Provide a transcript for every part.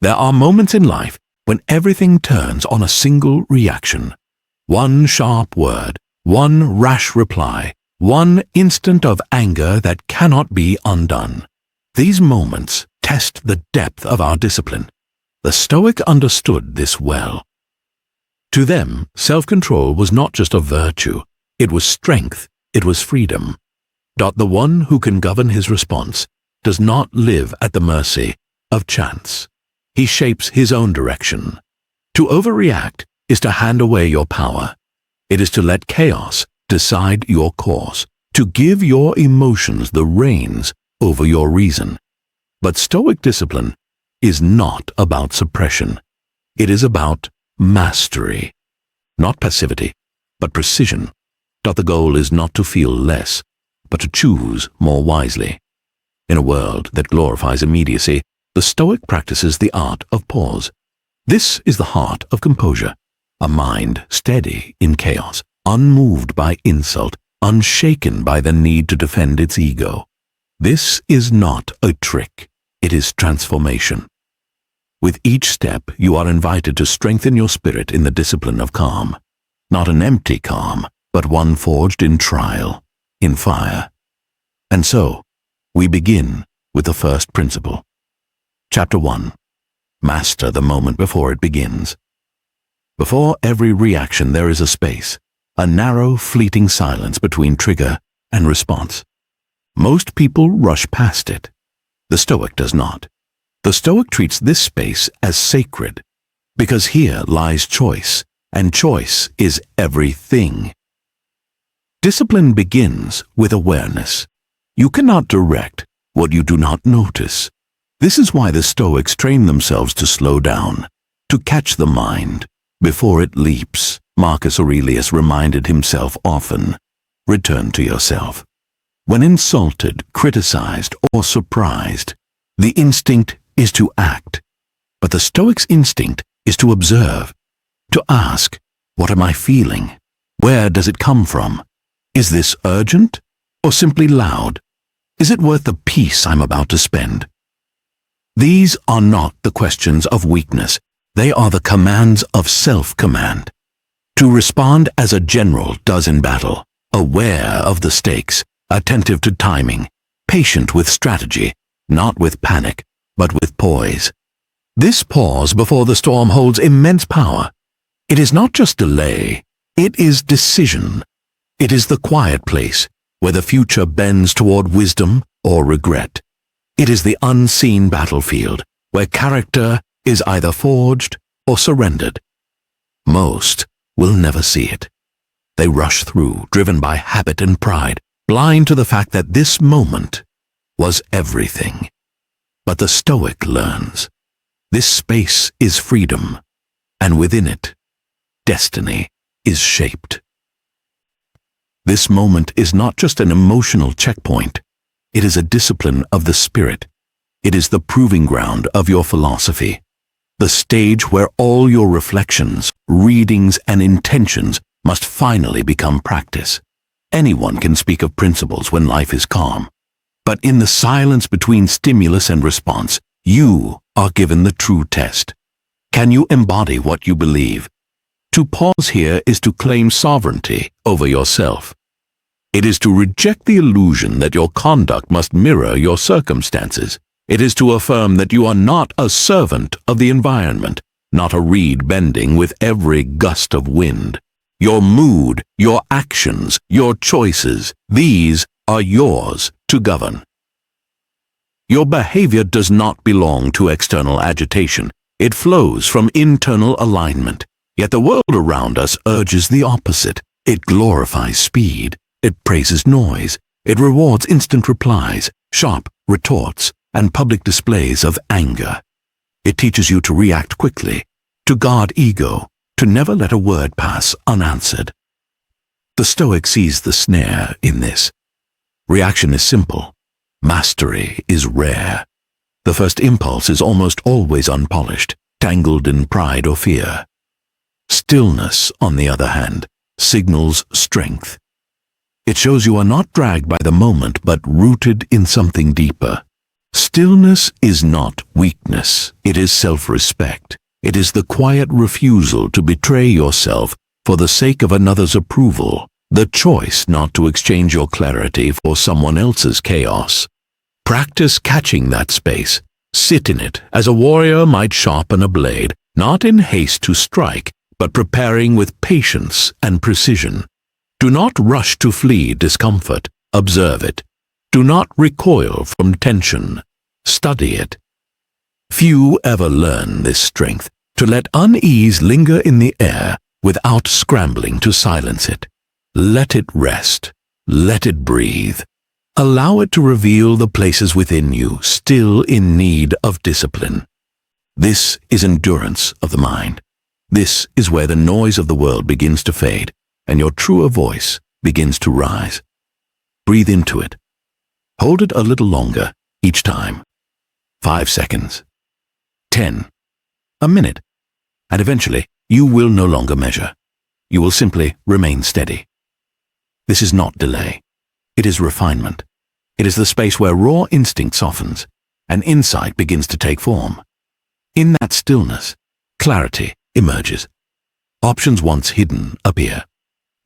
There are moments in life when everything turns on a single reaction. One sharp word, one rash reply, one instant of anger that cannot be undone. These moments test the depth of our discipline. The Stoic understood this well. To them, self-control was not just a virtue, it was strength, it was freedom. The one who can govern his response does not live at the mercy of chance. He shapes his own direction. To overreact is to hand away your power. It is to let chaos decide your course, to give your emotions the reins over your reason. But Stoic discipline is not about suppression. It is about mastery. Not passivity, but precision. The goal is not to feel less, but to choose more wisely. In a world that glorifies immediacy, the Stoic practices the art of pause. This is the heart of composure, a mind steady in chaos, unmoved by insult, unshaken by the need to defend its ego. This is not a trick, it is transformation. With each step, you are invited to strengthen your spirit in the discipline of calm. Not an empty calm, but one forged in trial, in fire. And so, we begin with the first principle. Chapter 1. Master the moment before it begins. Before every reaction there is a space, a narrow, fleeting silence between trigger and response. Most people rush past it. The Stoic does not. The Stoic treats this space as sacred, because here lies choice, and choice is everything. Discipline begins with awareness. You cannot direct what you do not notice. This is why the Stoics train themselves to slow down, to catch the mind before it leaps. Marcus Aurelius reminded himself often, return to yourself. When insulted, criticized, or surprised, the instinct is to act. But the Stoic's instinct is to observe, to ask, what am I feeling? Where does it come from? Is this urgent or simply loud? Is it worth the peace I'm about to spend? These are not the questions of weakness. They are the commands of self-command. To respond as a general does in battle, aware of the stakes, attentive to timing, patient with strategy, not with panic, but with poise. This pause before the storm holds immense power. It is not just delay, it is decision. It is the quiet place where the future bends toward wisdom or regret. It is the unseen battlefield where character is either forged or surrendered. Most will never see it. They rush through, driven by habit and pride, blind to the fact that this moment was everything. But the Stoic learns. This space is freedom, and within it, destiny is shaped. This moment is not just an emotional checkpoint. It is a discipline of the spirit. It is the proving ground of your philosophy, the stage where all your reflections, readings, and intentions must finally become practice. Anyone can speak of principles when life is calm, but in the silence between stimulus and response, you are given the true test. Can you embody what you believe? To pause here is to claim sovereignty over yourself. It is to reject the illusion that your conduct must mirror your circumstances. It is to affirm that you are not a servant of the environment, not a reed bending with every gust of wind. Your mood, your actions, your choices, these are yours to govern. Your behavior does not belong to external agitation. It flows from internal alignment. Yet the world around us urges the opposite. It glorifies speed. It praises noise. It rewards instant replies, sharp retorts, and public displays of anger. It teaches you to react quickly, to guard ego, to never let a word pass unanswered. The Stoic sees the snare in this. Reaction is simple. Mastery is rare. The first impulse is almost always unpolished, tangled in pride or fear. Stillness, on the other hand, signals strength. It shows you are not dragged by the moment but rooted in something deeper. Stillness is not weakness, it is self-respect. It is the quiet refusal to betray yourself for the sake of another's approval, the choice not to exchange your clarity for someone else's chaos. Practice catching that space. Sit in it as a warrior might sharpen a blade, not in haste to strike, but preparing with patience and precision. Do not rush to flee discomfort. Observe it. Do not recoil from tension. Study it. Few ever learn this strength, to let unease linger in the air without scrambling to silence it. Let it rest. Let it breathe. Allow it to reveal the places within you still in need of discipline. This is endurance of the mind. This is where the noise of the world begins to fade and your truer voice begins to rise. Breathe into it. Hold it a little longer each time. 5 seconds. 10. A minute. And eventually, you will no longer measure. You will simply remain steady. This is not delay. It is refinement. It is the space where raw instinct softens and insight begins to take form. In that stillness, clarity emerges. Options once hidden appear.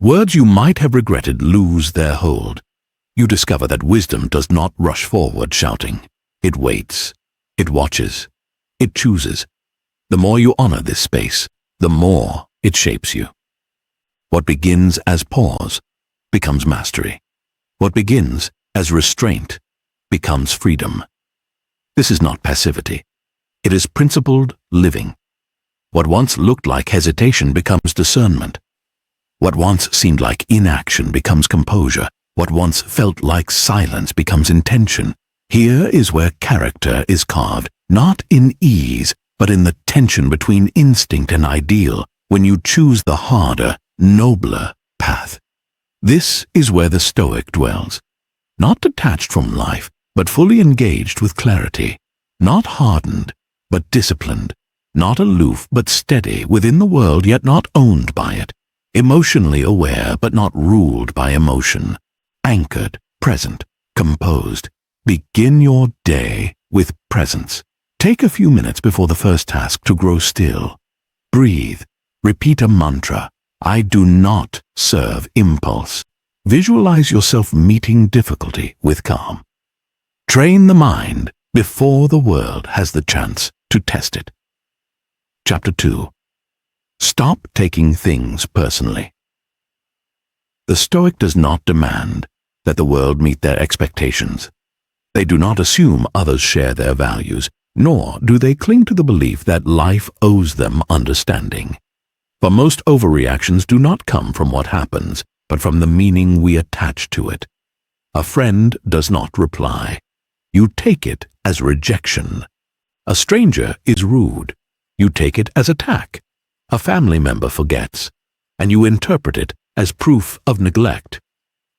Words you might have regretted lose their hold. You discover that wisdom does not rush forward shouting. It waits. It watches. It chooses. The more you honor this space, the more it shapes you. What begins as pause becomes mastery. What begins as restraint becomes freedom. This is not passivity. It is principled living. What once looked like hesitation becomes discernment. What once seemed like inaction becomes composure. What once felt like silence becomes intention. Here is where character is carved, not in ease, but in the tension between instinct and ideal, when you choose the harder, nobler path. This is where the Stoic dwells, not detached from life, but fully engaged with clarity, not hardened, but disciplined, not aloof, but steady within the world, yet not owned by it, emotionally aware, but not ruled by emotion, anchored, present, composed. Begin your day with presence. Take a few minutes before the first task to grow still. Breathe. Repeat a mantra. I do not serve impulse. Visualize yourself meeting difficulty with calm. Train the mind before the world has the chance to test it. Chapter 2. Stop taking things personally. The Stoic does not demand that the world meet their expectations. They do not assume others share their values, nor do they cling to the belief that life owes them understanding. For most overreactions do not come from what happens, but from the meaning we attach to it. A friend does not reply. You take it as rejection. A stranger is rude. You take it as attack. A family member forgets, and you interpret it as proof of neglect.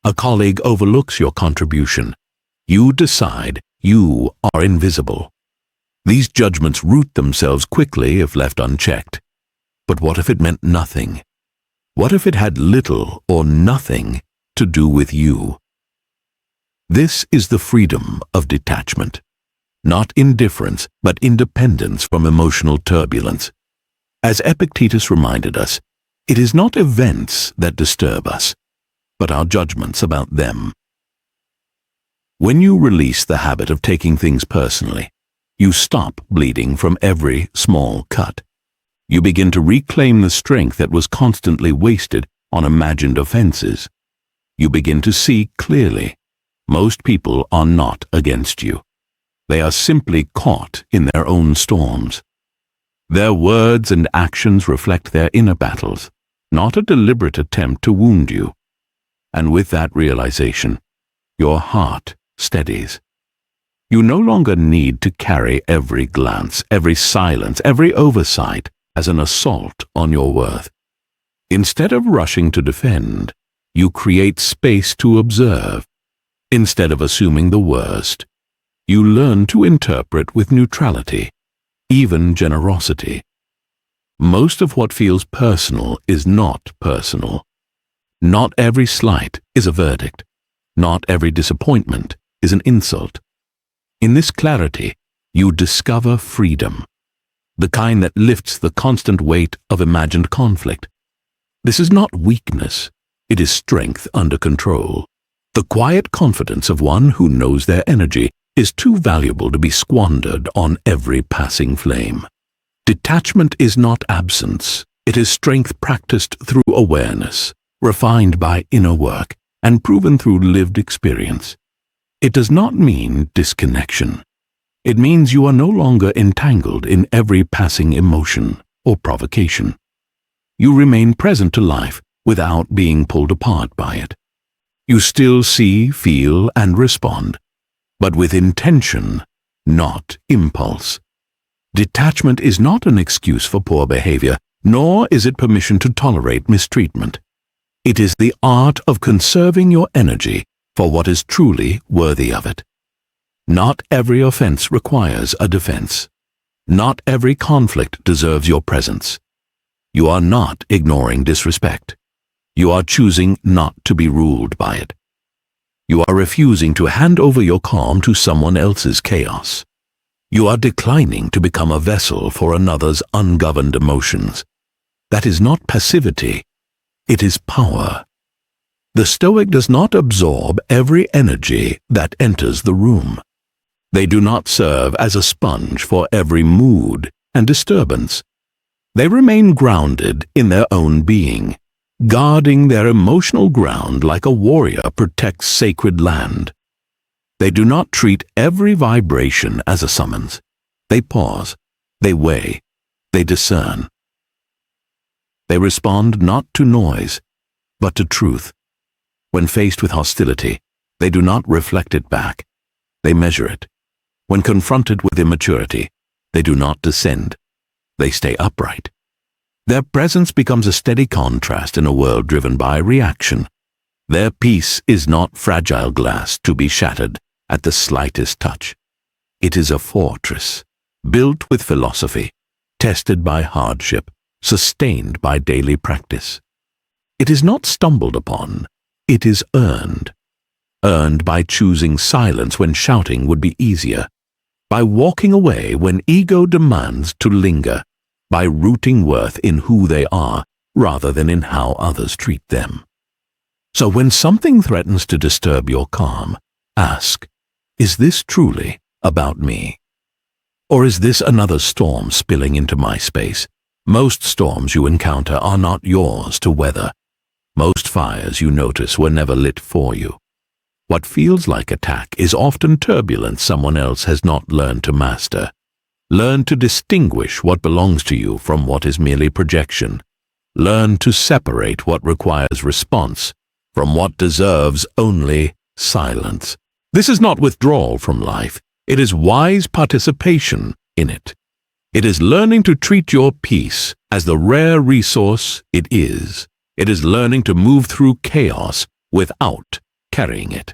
A colleague overlooks your contribution. You decide you are invisible. These judgments root themselves quickly if left unchecked. But what if it meant nothing? What if it had little or nothing to do with you? This is the freedom of detachment. Not indifference, but independence from emotional turbulence. As Epictetus reminded us, it is not events that disturb us, but our judgments about them. When you release the habit of taking things personally, you stop bleeding from every small cut. You begin to reclaim the strength that was constantly wasted on imagined offenses. You begin to see clearly. Most people are not against you. They are simply caught in their own storms. Their words and actions reflect their inner battles, not a deliberate attempt to wound you. And with that realization, your heart steadies. You no longer need to carry every glance, every silence, every oversight as an assault on your worth. Instead of rushing to defend, you create space to observe. Instead of assuming the worst, you learn to interpret with neutrality, even generosity. Most of what feels personal is not personal. Not every slight is a verdict. Not every disappointment is an insult. In this clarity, you discover freedom, the kind that lifts the constant weight of imagined conflict. This is not weakness, it is strength under control. The quiet confidence of one who knows their energy is too valuable to be squandered on every passing flame. Detachment is not absence, it is strength practiced through awareness, refined by inner work, and proven through lived experience. It does not mean disconnection. It means you are no longer entangled in every passing emotion or provocation. You remain present to life without being pulled apart by it. You still see, feel, and respond, but with intention, not impulse. Detachment is not an excuse for poor behavior, nor is it permission to tolerate mistreatment. It is the art of conserving your energy for what is truly worthy of it. Not every offense requires a defense. Not every conflict deserves your presence. You are not ignoring disrespect. You are choosing not to be ruled by it. You are refusing to hand over your calm to someone else's chaos. You are declining to become a vessel for another's ungoverned emotions. That is not passivity, it is power. The Stoic does not absorb every energy that enters the room. They do not serve as a sponge for every mood and disturbance. They remain grounded in their own being, guarding their emotional ground like a warrior protects sacred land. They do not treat every vibration as a summons. They pause, they weigh, they discern. They respond not to noise, but to truth. When faced with hostility, they do not reflect it back. They measure it. When confronted with immaturity, they do not descend. They stay upright. Their presence becomes a steady contrast in a world driven by reaction. Their peace is not fragile glass to be shattered at the slightest touch. It is a fortress, built with philosophy, tested by hardship, sustained by daily practice. It is not stumbled upon, it is earned. Earned by choosing silence when shouting would be easier, by walking away when ego demands to linger, by rooting worth in who they are rather than in how others treat them. So when something threatens to disturb your calm, ask, is this truly about me? Or is this another storm spilling into my space? Most storms you encounter are not yours to weather. Most fires you notice were never lit for you. What feels like attack is often turbulence someone else has not learned to master. Learn to distinguish what belongs to you from what is merely projection. Learn to separate what requires response from what deserves only silence. This is not withdrawal from life. It is wise participation in it. It is learning to treat your peace as the rare resource it is. It is learning to move through chaos without carrying it.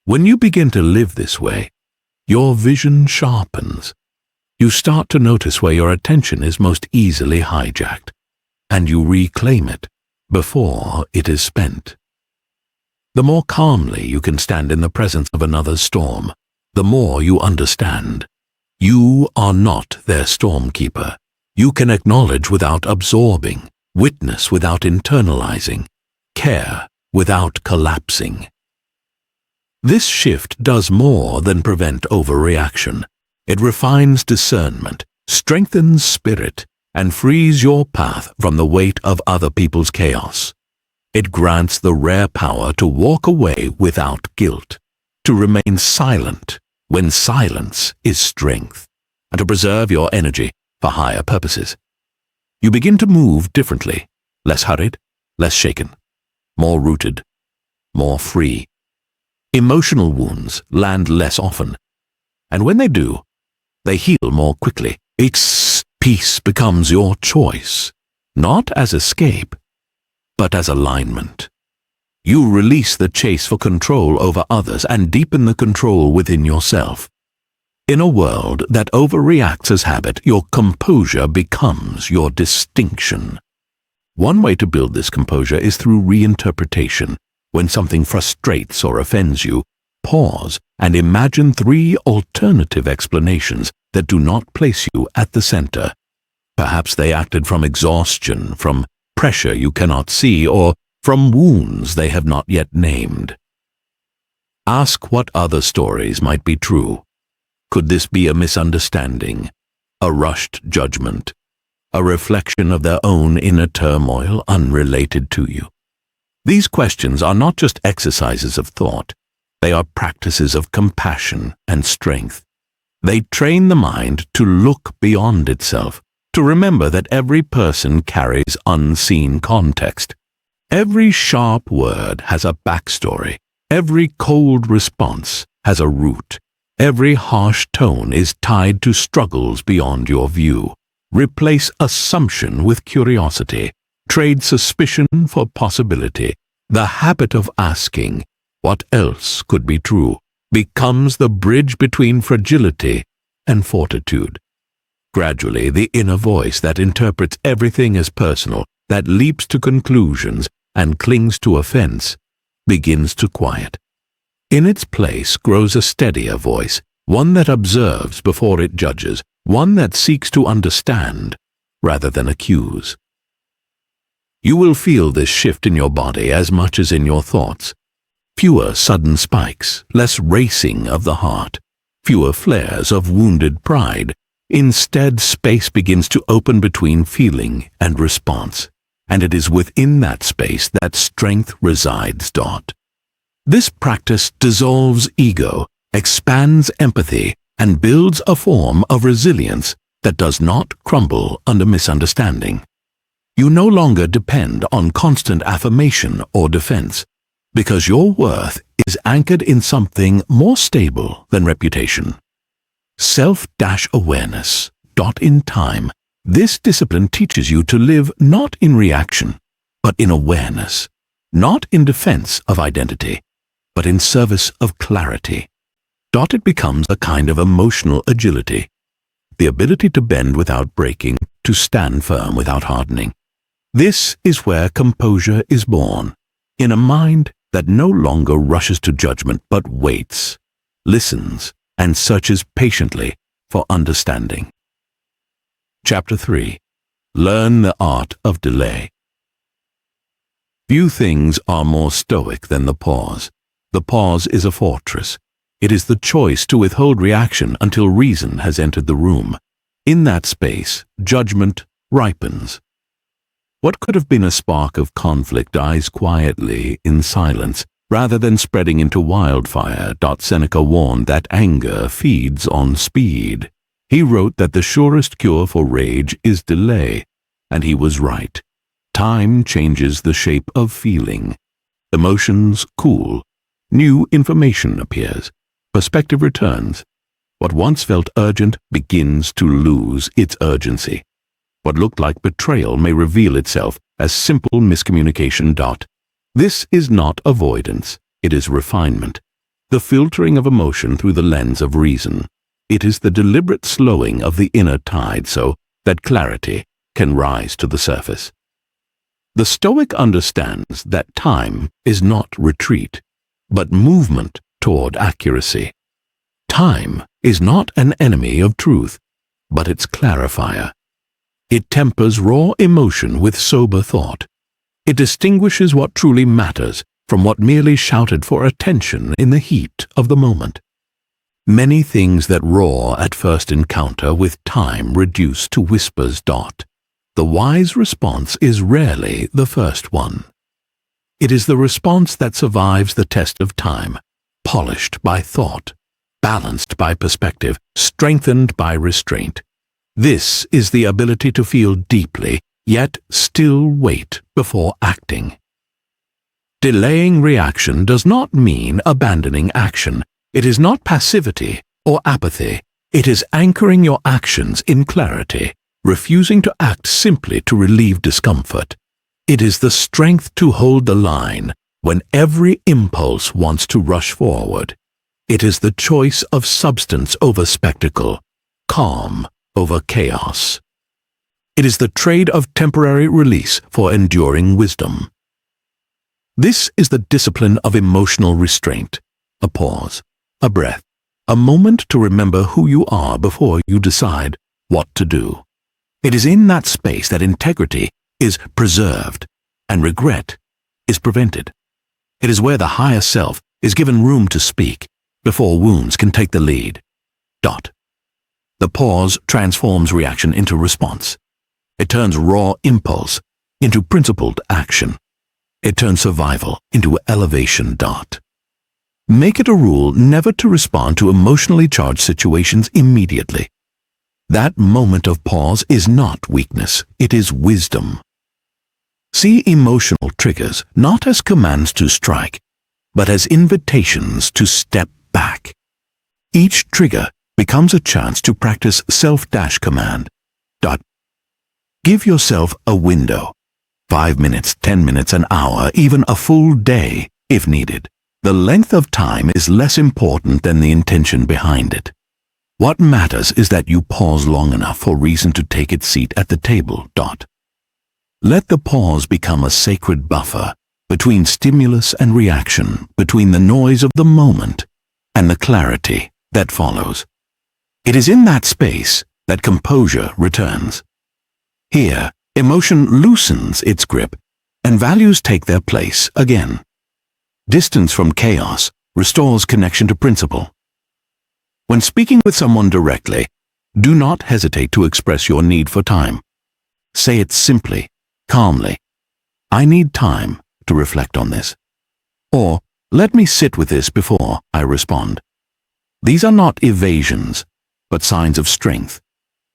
When you begin to live this way, your vision sharpens. You start to notice where your attention is most easily hijacked, and you reclaim it before it is spent. The more calmly you can stand in the presence of another's storm, the more you understand. You are not their stormkeeper. You can acknowledge without absorbing, witness without internalizing, care without collapsing. This shift does more than prevent overreaction. It refines discernment, strengthens spirit, and frees your path from the weight of other people's chaos. It grants the rare power to walk away without guilt, to remain silent when silence is strength, and to preserve your energy for higher purposes. You begin to move differently, less hurried, less shaken, more rooted, more free. Emotional wounds land less often, and when they do, they heal more quickly. Peace becomes your choice, not as escape, but as alignment. You release the chase for control over others and deepen the control within yourself. In a world that overreacts as habit, your composure becomes your distinction. One way to build this composure is through reinterpretation. When something frustrates or offends you, pause and imagine three alternative explanations that do not place you at the center. Perhaps they acted from exhaustion, from pressure you cannot see, or from wounds they have not yet named. Ask what other stories might be true. Could this be a misunderstanding, a rushed judgment, a reflection of their own inner turmoil unrelated to you? These questions are not just exercises of thought. They are practices of compassion and strength. They train the mind to look beyond itself, to remember that every person carries unseen context. Every sharp word has a backstory. Every cold response has a root. Every harsh tone is tied to struggles beyond your view. Replace assumption with curiosity. Trade suspicion for possibility. The habit of asking, what else could be true, becomes the bridge between fragility and fortitude. Gradually, the inner voice that interprets everything as personal, that leaps to conclusions and clings to offense, begins to quiet. In its place grows a steadier voice, one that observes before it judges, one that seeks to understand rather than accuse. You will feel this shift in your body as much as in your thoughts. Fewer sudden spikes, less racing of the heart, fewer flares of wounded pride. Instead, space begins to open between feeling and response, and it is within that space that strength resides. This practice dissolves ego, expands empathy, and builds a form of resilience that does not crumble under misunderstanding. You no longer depend on constant affirmation or defense, because your worth is anchored in something more stable than reputation. Self-awareness. In time, this discipline teaches you to live not in reaction, but in awareness, not in defense of identity, but in service of clarity. It becomes a kind of emotional agility, the ability to bend without breaking, to stand firm without hardening. This is where composure is born, in a mind that no longer rushes to judgment but waits, listens, and searches patiently for understanding. Chapter 3. Learn the art of delay. Few things are more stoic than the pause. The pause is a fortress. It is the choice to withhold reaction until reason has entered the room. In that space, judgment ripens. What could have been a spark of conflict dies quietly in silence, rather than spreading into wildfire. Seneca warned that anger feeds on speed. He wrote that the surest cure for rage is delay, and he was right. Time changes the shape of feeling. Emotions cool. New information appears. Perspective returns. What once felt urgent begins to lose its urgency. What looked like betrayal may reveal itself as simple miscommunication. This is not avoidance, it is refinement, the filtering of emotion through the lens of reason. It is the deliberate slowing of the inner tide so that clarity can rise to the surface. The Stoic understands that time is not retreat, but movement toward accuracy. Time is not an enemy of truth, but its clarifier. It tempers raw emotion with sober thought. It distinguishes what truly matters from what merely shouted for attention in the heat of the moment. Many things that roar at first encounter with time reduce to whispers. The wise response is rarely the first one. It is the response that survives the test of time, polished by thought, balanced by perspective, strengthened by restraint. This is the ability to feel deeply, yet still wait before acting. Delaying reaction does not mean abandoning action. It is not passivity or apathy. It is anchoring your actions in clarity, refusing to act simply to relieve discomfort. It is the strength to hold the line when every impulse wants to rush forward. It is the choice of substance over spectacle, calm over chaos. It is the trade of temporary release for enduring wisdom. This is the discipline of emotional restraint, a pause, a breath, a moment to remember who you are before you decide what to do. It is in that space that integrity is preserved and regret is prevented. It is where the higher self is given room to speak before wounds can take the lead. The pause transforms reaction into response. It turns raw impulse into principled action. It turns survival into elevation. Make it a rule never to respond to emotionally charged situations immediately. That moment of pause is not weakness, it is wisdom. See emotional triggers not as commands to strike, but as invitations to step back. Each trigger becomes a chance to practice self-command. Give yourself a window, 5 minutes, 10 minutes, an hour, even a full day if needed. The length of time is less important than the intention behind it. What matters is that you pause long enough for reason to take its seat at the table. Let the pause become a sacred buffer between stimulus and reaction, between the noise of the moment and the clarity that follows. It is in that space that composure returns. Here, emotion loosens its grip and values take their place again. Distance from chaos restores connection to principle. When speaking with someone directly, do not hesitate to express your need for time. Say it simply, calmly. I need time to reflect on this. Or, let me sit with this before I respond. These are not evasions, but signs of strength.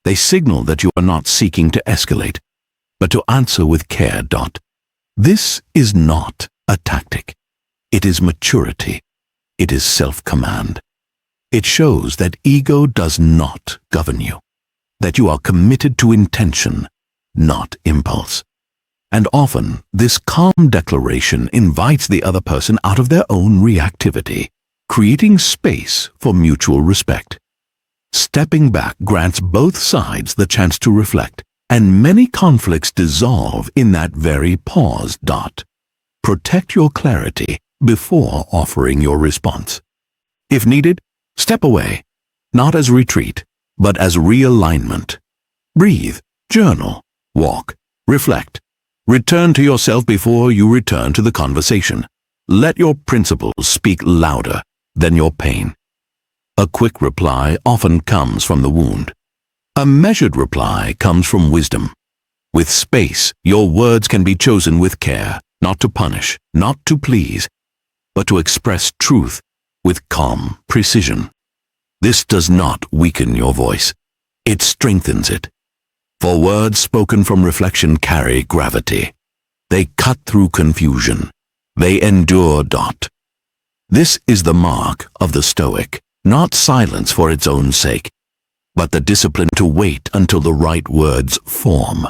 They signal that you are not seeking to escalate, but to answer with care. This is not a tactic. It is maturity. It is self-command. It shows that ego does not govern you, that you are committed to intention, not impulse. And often, this calm declaration invites the other person out of their own reactivity, creating space for mutual respect. Stepping back grants both sides the chance to reflect, and many conflicts dissolve in that very pause. Protect your clarity before offering your response. If needed, step away, not as retreat, but as realignment. Breathe, journal, walk, reflect. Return to yourself before you return to the conversation. Let your principles speak louder than your pain. A quick reply often comes from the wound. A measured reply comes from wisdom. With space, your words can be chosen with care, not to punish, not to please, but to express truth with calm precision. This does not weaken your voice. It strengthens it. For words spoken from reflection carry gravity. They cut through confusion. They endure. This is the mark of the Stoic, not silence for its own sake, but the discipline to wait until the right words form.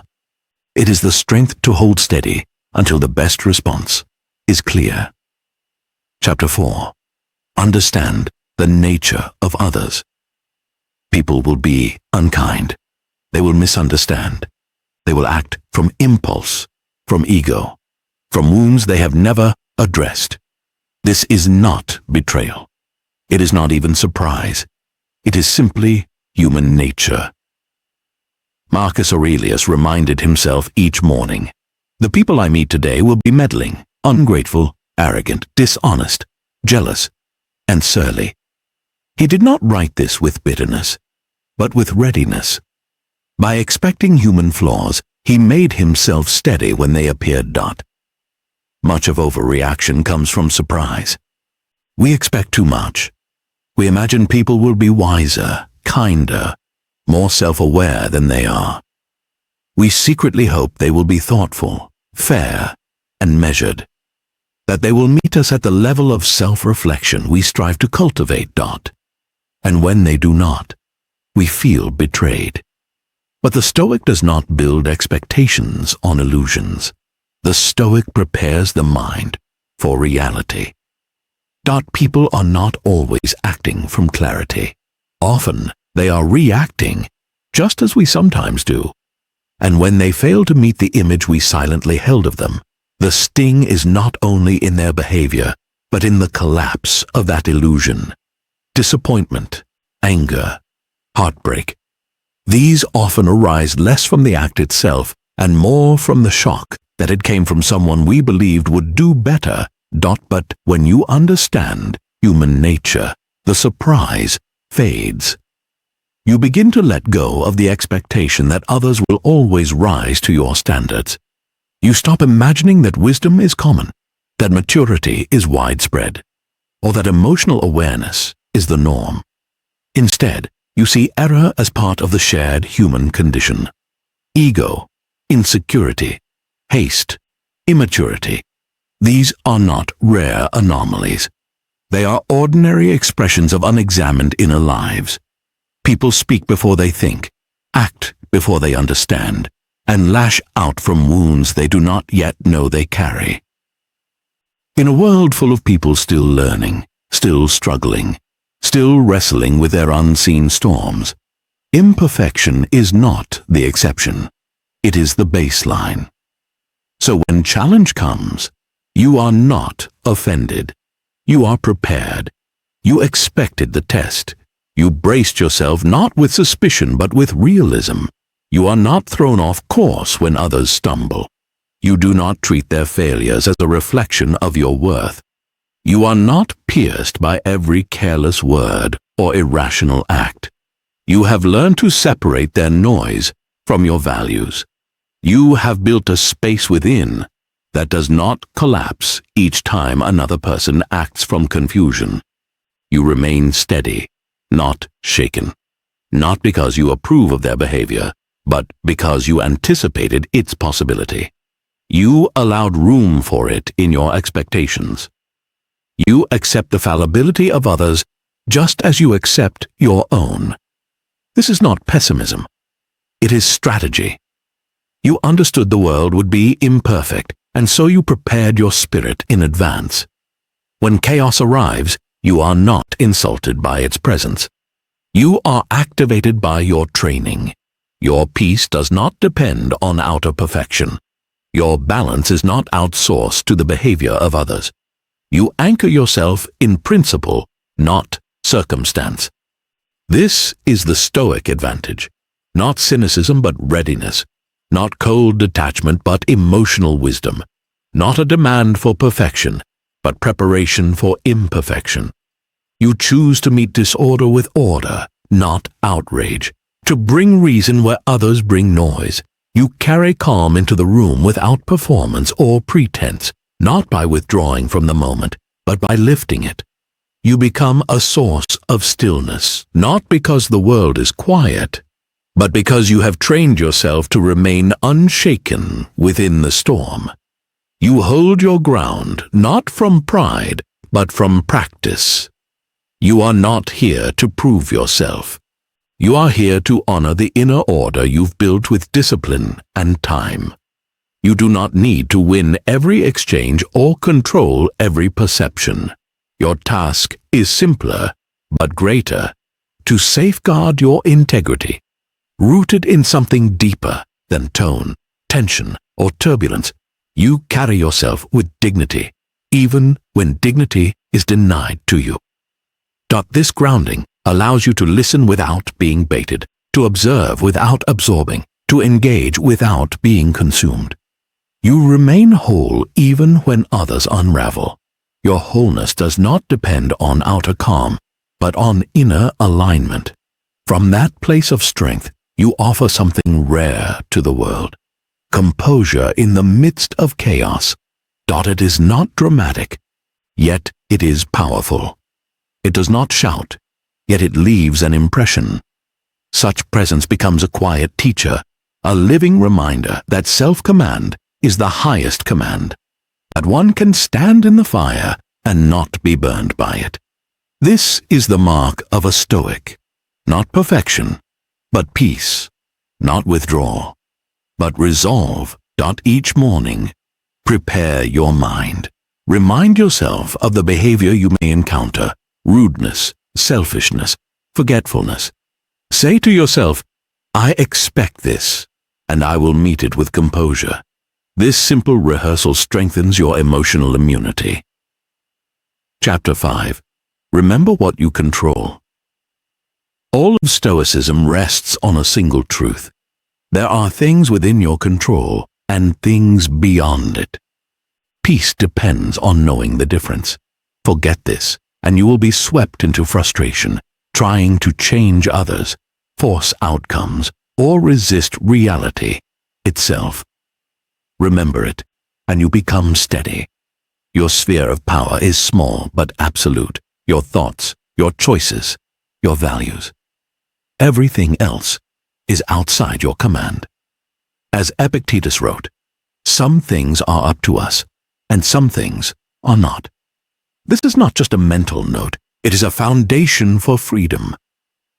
It is the strength to hold steady until the best response is clear. Chapter 4. Understand the nature of others. People will be unkind. They will misunderstand. They will act from impulse, from ego, from wounds they have never addressed. This is not betrayal. It is not even surprise. It is simply human nature. Marcus Aurelius reminded himself each morning, the people I meet today will be meddling, ungrateful, arrogant, dishonest, jealous, and surly. He did not write this with bitterness, but with readiness. By expecting human flaws, he made himself steady when they appeared. Much of overreaction comes from surprise. We expect too much. We imagine people will be wiser, kinder, more self-aware than they are. We secretly hope they will be thoughtful, fair, and measured, that they will meet us at the level of self-reflection we strive to cultivate. And when they do not, we feel betrayed. But the Stoic does not build expectations on illusions. The Stoic prepares the mind for reality. People are not always acting from clarity. Often, they are reacting, just as we sometimes do. And when they fail to meet the image we silently held of them, the sting is not only in their behavior, but in the collapse of that illusion. disappointment, anger, heartbreak. These often arise less from the act itself and more from the shock that it came from someone we believed would do better. But when you understand human nature, the surprise fades. You begin to let go of the expectation that others will always rise to your standards. You stop imagining that wisdom is common, that maturity is widespread, or that emotional awareness is the norm. Instead, you see error as part of the shared human condition. Ego, insecurity, haste, immaturity. These are not rare anomalies. They are ordinary expressions of unexamined inner lives. People speak before they think, act before they understand, and lash out from wounds they do not yet know they carry. In a world full of people still learning, still struggling, still wrestling with their unseen storms, imperfection is not the exception. It is the baseline. So when challenge comes, you are not offended. You are prepared. You expected the test. You braced yourself not with suspicion but with realism. You are not thrown off course when others stumble. You do not treat their failures as a reflection of your worth. You are not pierced by every careless word or irrational act. You have learned to separate their noise from your values. You have built a space within that does not collapse each time another person acts from confusion. You remain steady, not shaken, not because you approve of their behavior, but because you anticipated its possibility. You allowed room for it in your expectations. You accept the fallibility of others just as you accept your own. This is not pessimism. It is strategy. You understood the world would be imperfect, and so you prepared your spirit in advance. When chaos arrives, you are not insulted by its presence. You are activated by your training. Your peace does not depend on outer perfection. Your balance is not outsourced to the behavior of others. You anchor yourself in principle, not circumstance. This is the Stoic advantage. Not cynicism but readiness. Not cold detachment but emotional wisdom. Not a demand for perfection, but preparation for imperfection. You choose to meet disorder with order, not outrage. To bring reason where others bring noise. You carry calm into the room without performance or pretense, not by withdrawing from the moment, but by lifting it. You become a source of stillness, not because the world is quiet, but because you have trained yourself to remain unshaken within the storm. You hold your ground, not from pride, but from practice. You are not here to prove yourself. You are here to honor the inner order you've built with discipline and time. You do not need to win every exchange or control every perception. Your task is simpler, but greater, to safeguard your integrity, rooted in something deeper than tone, tension, or turbulence. You carry yourself with dignity, even when dignity is denied to you. This grounding allows you to listen without being baited, to observe without absorbing, to engage without being consumed. You remain whole even when others unravel. Your wholeness does not depend on outer calm, but on inner alignment. From that place of strength, you offer something rare to the world. Composure in the midst of chaos. It is not dramatic, yet it is powerful. It does not shout, yet it leaves an impression. Such presence becomes a quiet teacher, a living reminder that self-command is the highest command, that one can stand in the fire and not be burned by it. This is the mark of a Stoic, not perfection, but peace, not withdrawal, but resolve. Each morning, prepare your mind. Remind yourself of the behavior you may encounter, rudeness, selfishness, forgetfulness. Say to yourself, I expect this, and I will meet it with composure. This simple rehearsal strengthens your emotional immunity. Chapter 5. Remember what you control. All of Stoicism rests on a single truth. There are things within your control and things beyond it. Peace depends on knowing the difference. Forget this, and you will be swept into frustration, trying to change others, force outcomes, or resist reality itself. Remember it, and you become steady. Your sphere of power is small but absolute. Your thoughts, your choices, your values. Everything else is outside your command. As Epictetus wrote, some things are up to us, and some things are not. This is not just a mental note, it is a foundation for freedom.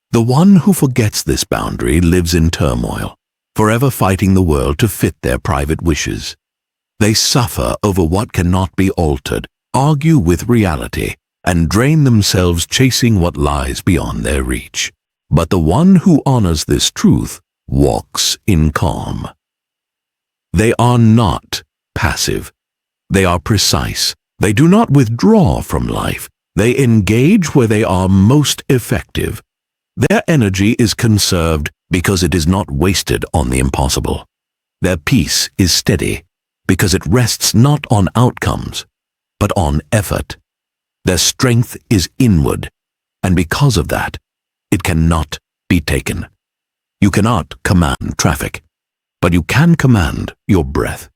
The one who forgets this boundary lives in turmoil, forever fighting the world to fit their private wishes. They suffer over what cannot be altered, argue with reality, and drain themselves chasing what lies beyond their reach. But the one who honors this truth walks in calm. They are not passive. They are precise. They do not withdraw from life. They engage where they are most effective. Their energy is conserved because it is not wasted on the impossible. Their peace is steady because it rests not on outcomes, but on effort. Their strength is inward, and because of that, it cannot be taken. You cannot command traffic, but you can command your breath.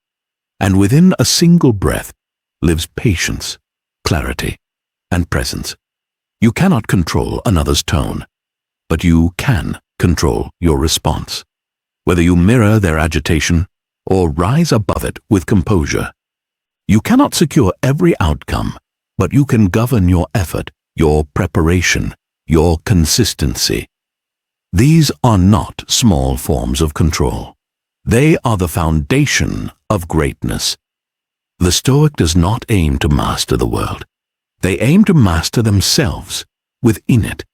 And within a single breath lives patience, clarity, and presence. You cannot control another's tone, but you can control your response. Whether you mirror their agitation or rise above it with composure. You cannot secure every outcome, but you can govern your effort, your preparation, your consistency. These are not small forms of control. They are the foundation of greatness. The Stoic does not aim to master the world. They aim to master themselves within it.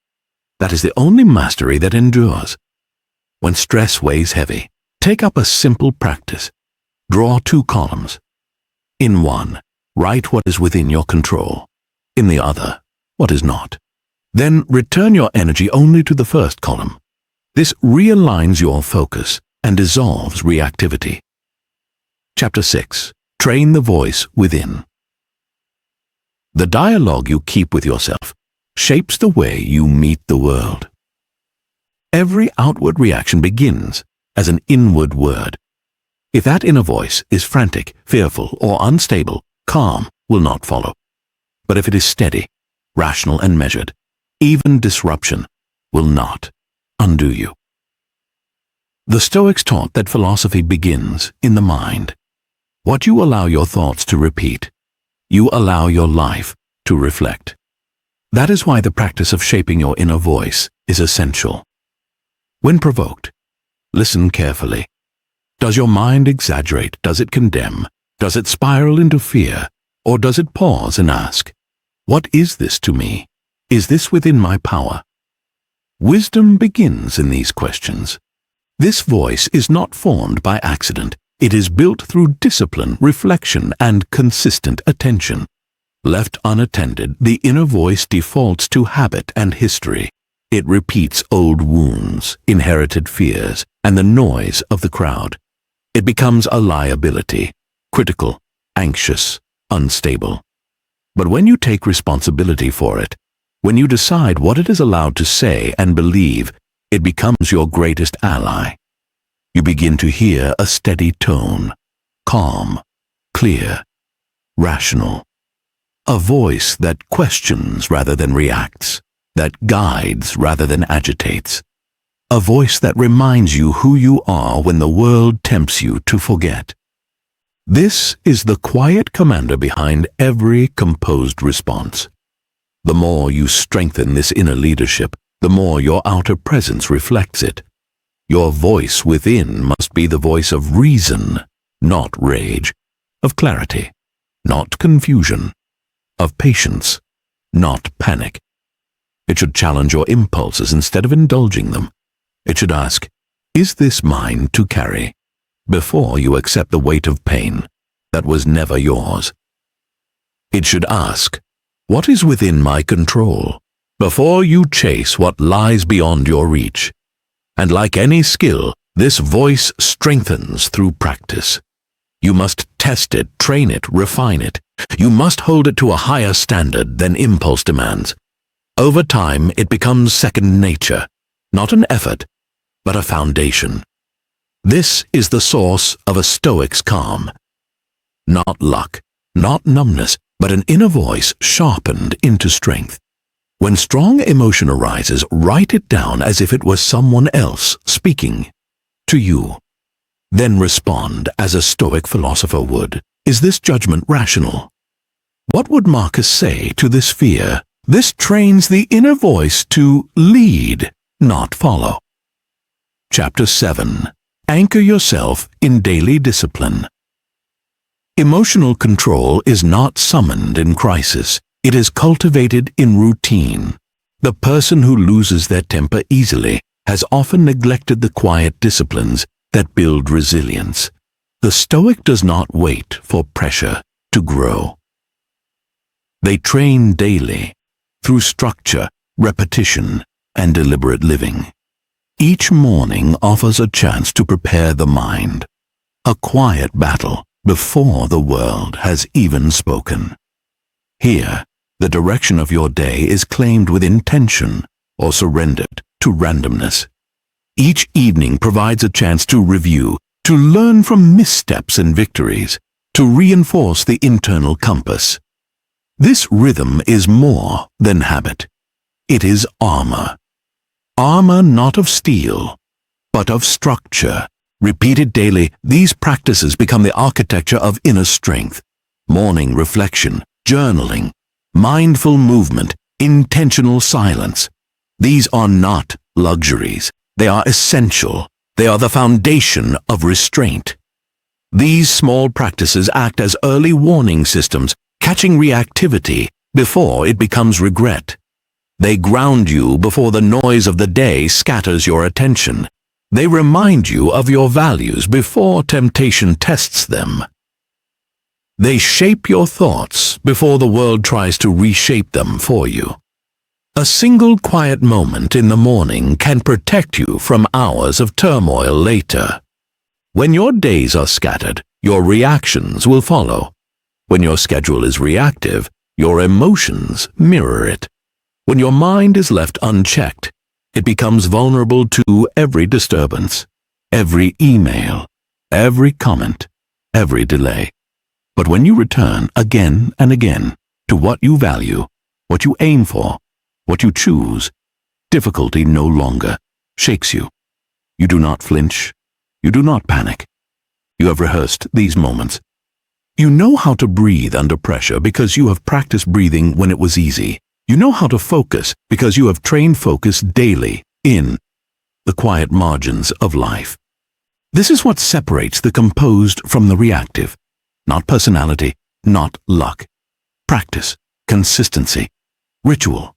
That is the only mastery that endures. When stress weighs heavy, take up a simple practice. Draw 2 columns. In one, write what is within your control. In the other, what is not. Then return your energy only to the first column. This realigns your focus and dissolves reactivity. Chapter 6. Train the voice within. The dialogue you keep with yourself shapes the way you meet the world. Every outward reaction begins as an inward word. If that inner voice is frantic, fearful, or unstable, calm will not follow. But if it is steady, rational, and measured, even disruption will not undo you. The Stoics taught that philosophy begins in the mind. What you allow your thoughts to repeat, you allow your life to reflect. That is why the practice of shaping your inner voice is essential. When provoked, listen carefully. Does your mind exaggerate? Does it condemn? Does it spiral into fear? Or does it pause and ask, what is this to me? Is this within my power? Wisdom begins in these questions. This voice is not formed by accident. It is built through discipline, reflection, and consistent attention. Left unattended, the inner voice defaults to habit and history. It repeats old wounds, inherited fears, and the noise of the crowd. It becomes a liability, critical, anxious, unstable. But when you take responsibility for it, when you decide what it is allowed to say and believe, it becomes your greatest ally. You begin to hear a steady tone, calm, clear, rational. A voice that questions rather than reacts, that guides rather than agitates. A voice that reminds you who you are when the world tempts you to forget. This is the quiet commander behind every composed response. The more you strengthen this inner leadership, the more your outer presence reflects it. Your voice within must be the voice of reason, not rage, of clarity, not confusion, of patience, not panic. It should challenge your impulses instead of indulging them. It should ask, is this mine to carry? Before you accept the weight of pain that was never yours. It should ask, What is within my control? Before you chase what lies beyond your reach. And like any skill, this voice strengthens through practice. You must test it, train it, refine it. You must hold it to a higher standard than impulse demands. Over time, it becomes second nature, not an effort, but a foundation. This is the source of a Stoic's calm. Not luck, not numbness, but an inner voice sharpened into strength. When strong emotion arises, write it down as if it was someone else speaking to you. Then respond as a Stoic philosopher would. Is this judgment rational? What would Marcus say to this fear? This trains the inner voice to lead, not follow. Chapter 7. Anchor yourself in daily discipline. Emotional control is not summoned in crisis. It is cultivated in routine. The person who loses their temper easily has often neglected the quiet disciplines that build resilience. The Stoic does not wait for pressure to grow. They train daily through structure, repetition, and deliberate living. Each morning offers a chance to prepare the mind, a quiet battle before the world has even spoken. Here, the direction of your day is claimed with intention or surrendered to randomness. Each evening provides a chance to review, to learn from missteps and victories, to reinforce the internal compass. This rhythm is more than habit. It is armor. Armor not of steel, but of structure. Repeated daily, these practices become the architecture of inner strength. Morning reflection, journaling, mindful movement, intentional silence. These are not luxuries. They are essential. They are the foundation of restraint. These small practices act as early warning systems, catching reactivity before it becomes regret. They ground you before the noise of the day scatters your attention. They remind you of your values before temptation tests them. They shape your thoughts before the world tries to reshape them for you. A single quiet moment in the morning can protect you from hours of turmoil later. When your days are scattered, your reactions will follow. When your schedule is reactive, your emotions mirror it. When your mind is left unchecked, it becomes vulnerable to every disturbance, every email, every comment, every delay. But when you return again and again to what you value, what you aim for, what you choose, difficulty no longer shakes you. You do not flinch. You do not panic. You have rehearsed these moments. You know how to breathe under pressure because you have practiced breathing when it was easy. You know how to focus because you have trained focus daily in the quiet margins of life. This is what separates the composed from the reactive. Not personality, not luck. Practice, consistency, ritual.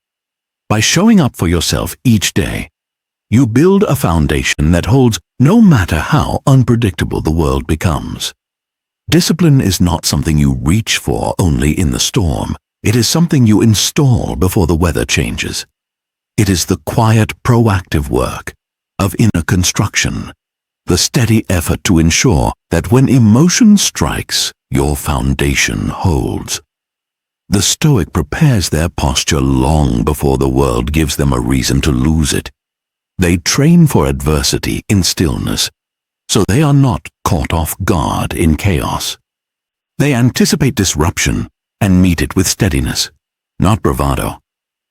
By showing up for yourself each day, you build a foundation that holds no matter how unpredictable the world becomes. Discipline is not something you reach for only in the storm. It is something you install before the weather changes. It is the quiet, proactive work of inner construction, the steady effort to ensure that when emotion strikes, your foundation holds. The Stoic prepares their posture long before the world gives them a reason to lose it. They train for adversity in stillness, so they are not caught off guard in chaos. They anticipate disruption and meet it with steadiness, not bravado,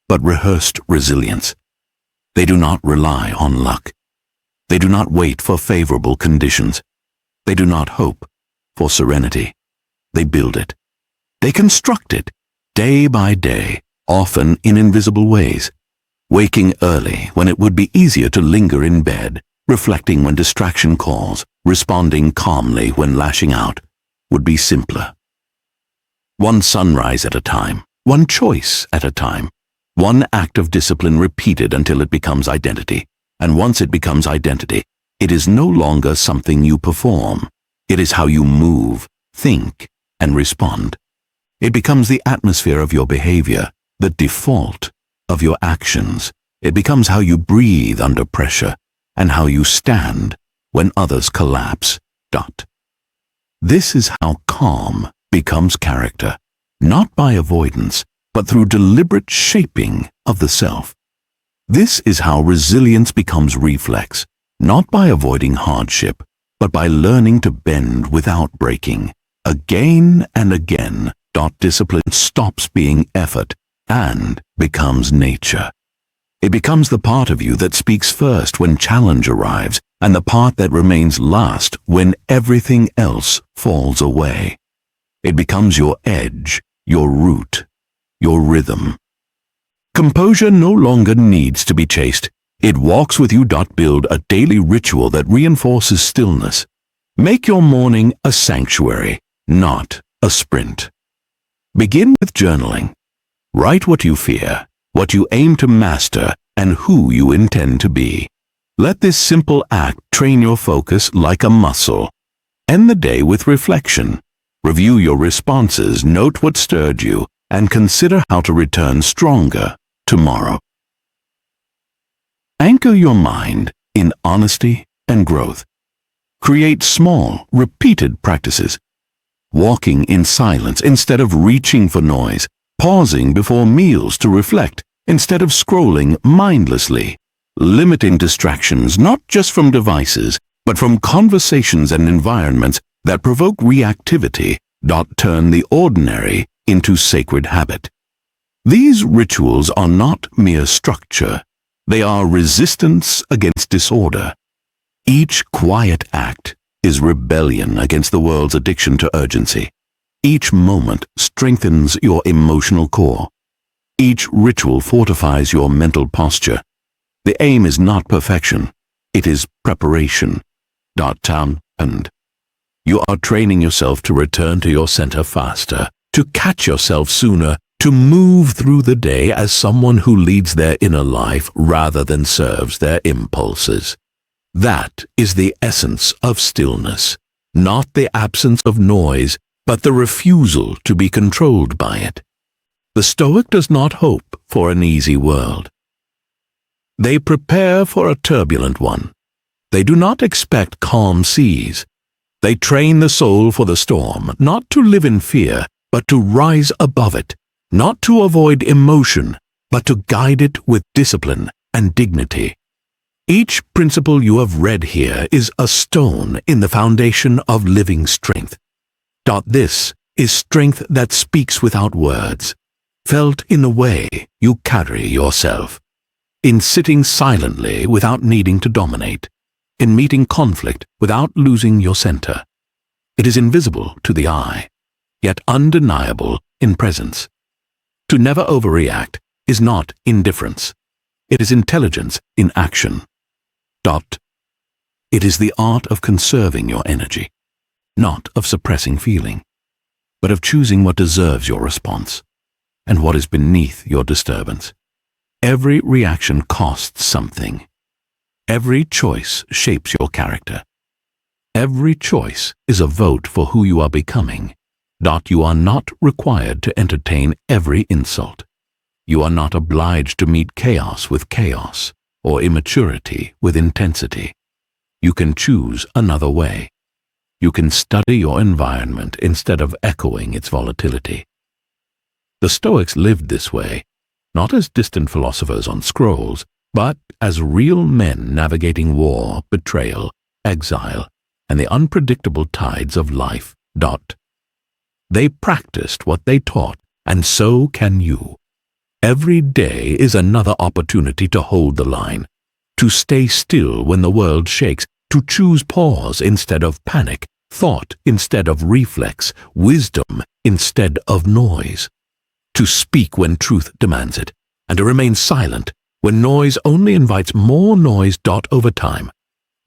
but rehearsed resilience. They do not rely on luck. They do not wait for favorable conditions. They do not hope for serenity. They build it. They construct it, day by day, often in invisible ways. Waking early when it would be easier to linger in bed, reflecting when distraction calls, responding calmly when lashing out, would be simpler. One sunrise at a time, one choice at a time, one act of discipline repeated until it becomes identity. And once it becomes identity, it is no longer something you perform. It is how you move, think, and respond. It becomes the atmosphere of your behavior, the default of your actions. It becomes how you breathe under pressure and how you stand when others collapse. This is how calm becomes character, not by avoidance, but through deliberate shaping of the self. This is how resilience becomes reflex, not by avoiding hardship, but by learning to bend without breaking. Again and again, discipline stops being effort and becomes nature. It becomes the part of you that speaks first when challenge arrives, and the part that remains last when everything else falls away. It becomes your edge, your root, your rhythm. Composure no longer needs to be chased. It walks with you. Build a daily ritual that reinforces stillness. Make your morning a sanctuary, not a sprint. Begin with journaling. Write what you fear, what you aim to master, and who you intend to be. Let this simple act train your focus like a muscle. End the day with reflection. Review your responses, note what stirred you, and consider how to return stronger tomorrow. Anchor your mind in honesty and growth. Create small, repeated practices. Walking in silence instead of reaching for noise. Pausing before meals to reflect instead of scrolling mindlessly. Limiting distractions not just from devices, but from conversations and environments that provoke reactivity. Turn the ordinary into sacred habit. These rituals are not mere structure. They are resistance against disorder. Each quiet act is rebellion against the world's addiction to urgency. Each moment strengthens your emotional core. Each ritual fortifies your mental posture. The aim is not perfection. It is preparation. And you are training yourself to return to your center faster, to catch yourself sooner, to move through the day as someone who leads their inner life rather than serves their impulses. That is the essence of stillness, not the absence of noise, but the refusal to be controlled by it. The Stoic does not hope for an easy world. They prepare for a turbulent one. They do not expect calm seas. They train the soul for the storm, not to live in fear, but to rise above it, not to avoid emotion, but to guide it with discipline and dignity. Each principle you have read here is a stone in the foundation of living strength. This is strength that speaks without words, felt in the way you carry yourself, in sitting silently without needing to dominate, in meeting conflict without losing your center. It is invisible to the eye, yet undeniable in presence. To never overreact is not indifference. It is intelligence in action. It is the art of conserving your energy, not of suppressing feeling, but of choosing what deserves your response and what is beneath your disturbance. Every reaction costs something. Every choice shapes your character. Every choice is a vote for who you are becoming. You are not required to entertain every insult. You are not obliged to meet chaos with chaos or immaturity with intensity. You can choose another way. You can study your environment instead of echoing its volatility. The Stoics lived this way, not as distant philosophers on scrolls, but as real men navigating war, betrayal, exile, and the unpredictable tides of life. They practiced what they taught, and so can you. Every day is another opportunity to hold the line, to stay still when the world shakes, to choose pause instead of panic, thought instead of reflex, wisdom instead of noise, to speak when truth demands it, and to remain silent when noise only invites more noise. Over time,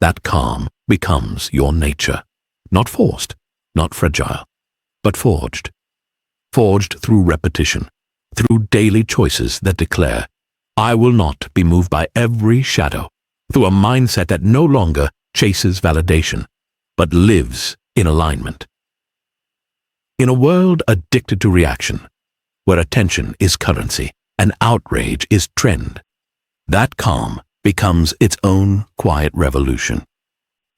that calm becomes your nature, not forced, not fragile, but forged. Forged through repetition, through daily choices that declare, I will not be moved by every shadow, through a mindset that no longer chases validation, but lives in alignment. In a world addicted to reaction, where attention is currency and outrage is trend, that calm becomes its own quiet revolution.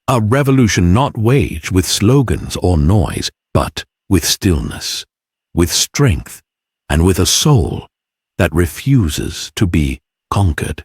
A revolution not waged with slogans or noise, but with stillness, with strength, and with a soul that refuses to be conquered.